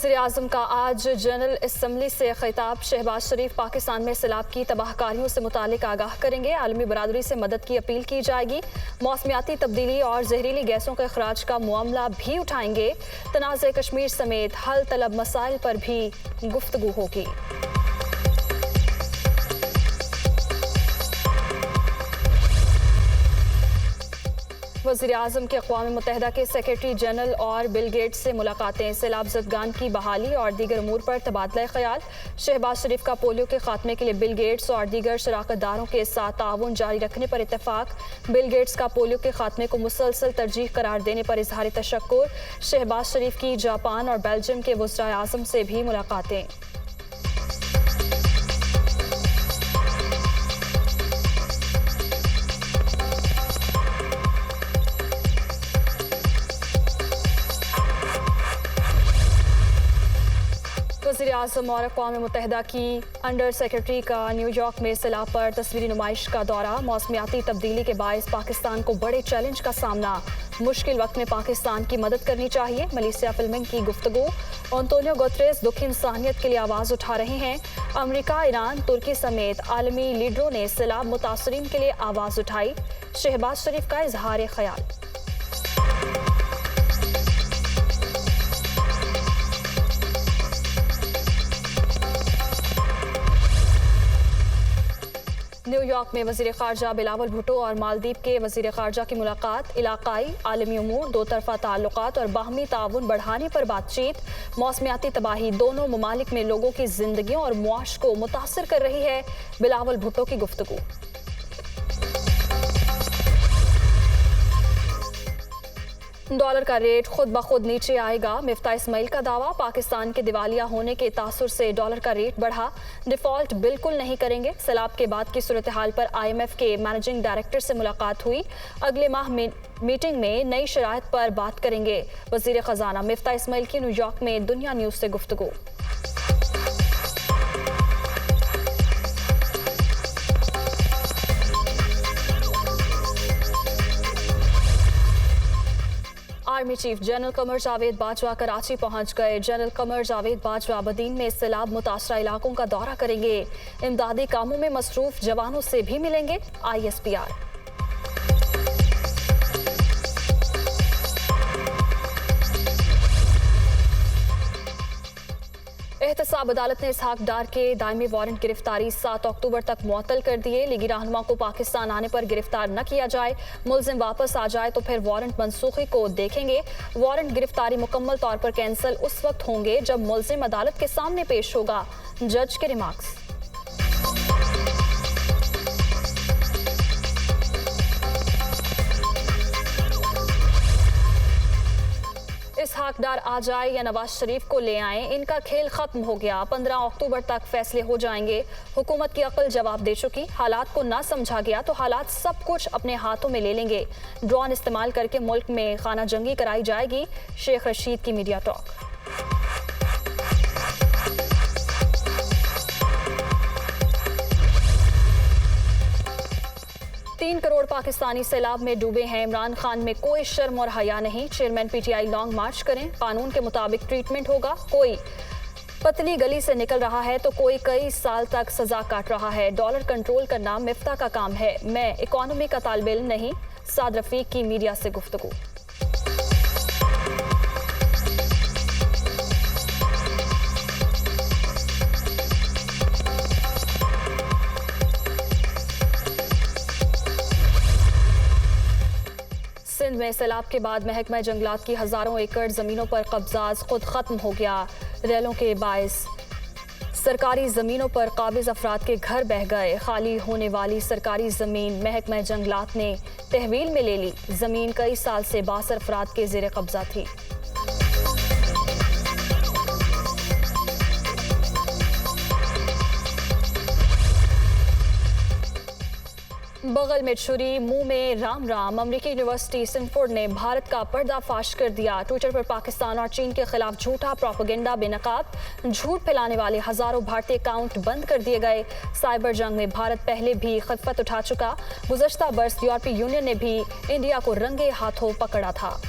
वज़ीर-ए-आज़म का आज जनरल असम्बली से खिताब। शहबाज शरीफ पाकिस्तान में सैलाब की तबाहकारियों से मुतालिक आगाह करेंगे। आलमी बरादरी से मदद की अपील की जाएगी। मौसमियाती तब्दीली और जहरीली गैसों के अखराज का मामला भी उठाएंगे। तनाज़े कश्मीर समेत हल तलब मसाइल पर भी गुफ्तगू होगी। वज़ीर-ए-आज़म के अक़वाम मुत्तहिदा के सेक्रेटरी जनरल और बिल गेट्स से मुलाकातें। सैलाब ज़दगान की बहाली और दीगर अमूर पर तबादला ख्याल। शहबाज शरीफ का पोलियो के खात्मे के लिए बिल गेट्स और दीगर शराकतदारों के साथ ताउन जारी रखने पर इत्तेफाक। बिल गेट्स का पोलियो के खात्मे को मुसलसल तरजीह करार देने पर इजहार तशक्कुर। शहबाज शरीफ की जापान और बेल्जियम के वज़ीर-ए-आज़म से भी मुलाकातें। वज़ीर-ए-आज़म और अक़वाम मुत्तहिदा की अंडर सेक्रेटरी का न्यूयॉर्क में सैलाब पर तस्वीरी नुमाइश का दौरा। मौसमियाती तब्दीली के बायस पाकिस्तान को बड़े चैलेंज का सामना। मुश्किल वक्त में पाकिस्तान की मदद करनी चाहिए। मलेशिया फिल्मिंग की गुफ्तगू। एंटोनियो गुतेरेस दुख इंसानियत के लिए आवाज़ उठा रहे हैं। अमेरिका, ईरान, तुर्की समेत आलमी लीडरों ने सैलाब मुतासरीन के लिए आवाज़ उठाई। शहबाज शरीफ का इजहार ख्याल। न्यूयॉर्क में वज़ीर ख़ारजा बिलावल भुट्टो और मालदीव के वज़ीर ख़ारजा की मुलाकात। इलाकाई आलमी उमूर, दो तरफ़ा ताल्लुकात और बाहमी ताउन बढ़ाने पर बातचीत। मौसमियाती तबाही दोनों ममालिक में लोगों की जिंदगियों और मुआश को मुतासर कर रही है। बिलावल भुट्टो की गुफ्तगू। डॉलर का रेट खुद ब खुद नीचे आएगा। मिफ्ता इस्माइल का दावा। पाकिस्तान के दिवालिया होने के तासुर से डॉलर का रेट बढ़ा। डिफॉल्ट बिल्कुल नहीं करेंगे। सैलाब के बाद की सूरत हाल पर IMF के मैनेजिंग डायरेक्टर से मुलाकात हुई। अगले माह मीटिंग में नई शराइत पर बात करेंगे। वज़ीर ख़जाना मिफ्ता इस्माइल की न्यूयॉर्क में दुनिया न्यूज़ से गुफ्तगू। Army chief general Qamar Javed Bajwa Karachi पहुंच गए। जनरल कमर जावेद बाजवा बदीन में सैलाब मुतासरा इलाकों का दौरा करेंगे। इमदादी कामों में मसरूफ जवानों से भी मिलेंगे। ISPR। एहतसाब अदालत ने इसहाक डार के दायमी वारंट गिरफ्तारी 7 अक्टूबर तक मुअत्तल कर दिए। लीगी रहनुमा को पाकिस्तान आने पर गिरफ्तार न किया जाए। मुलजिम वापस आ जाए तो फिर वारंट मनसूखी को देखेंगे। वारंट गिरफ्तारी मुकम्मल तौर पर कैंसिल उस वक्त होंगे जब मुलजिम अदालत के सामने पेश होगा। जज के रिमार्क्स। इसहाक डार आ जाए या नवाज शरीफ को ले आए, इनका खेल खत्म हो गया। 15 अक्टूबर तक फैसले हो जाएंगे। हुकूमत की अक्ल जवाब दे चुकी। हालात को ना समझा गया तो हालात सब कुछ अपने हाथों में ले लेंगे। ड्रोन इस्तेमाल करके मुल्क में खाना जंगी कराई जाएगी। शेख रशीद की मीडिया टॉक। 3 करोड़ पाकिस्तानी सैलाब में डूबे हैं। इमरान खान में कोई शर्म और हया नहीं। चेयरमैन PTI लॉन्ग मार्च करें। कानून के मुताबिक ट्रीटमेंट होगा। कोई पतली गली से निकल रहा है तो कोई कई साल तक सजा काट रहा है। डॉलर कंट्रोल करना मिफ्ता का काम है। मैं इकोनॉमी का तालिब इल्म नहीं। साद रफीक की मीडिया से गुफ्तगू। सिंध में सैलाब के बाद महकमा जंगलात की हज़ारों एकड़ ज़मीनों पर कब्जा खुद ख़त्म हो गया। रेलों के बायस सरकारी ज़मीनों पर काबिज़ अफराद के घर बह गए। खाली होने वाली सरकारी ज़मीन महकमा जंगलात ने तहवील में ले ली। ज़मीन कई साल से 62 अफराद के ज़ेर कब्जा थी। बगल में छुरी, मुंह में राम राम। अमेरिकी यूनिवर्सिटी स्टैनफोर्ड ने भारत का पर्दाफाश कर दिया। ट्विटर पर पाकिस्तान और चीन के खिलाफ झूठा प्रोपेगेंडा बेनकाब। झूठ फैलाने वाले हजारों भारतीय अकाउंट बंद कर दिए गए। साइबर जंग में भारत पहले भी खिफत उठा चुका। गुज़श्ता बरस यूरोपीय यूनियन ने भी इंडिया को रंगे हाथों पकड़ा था।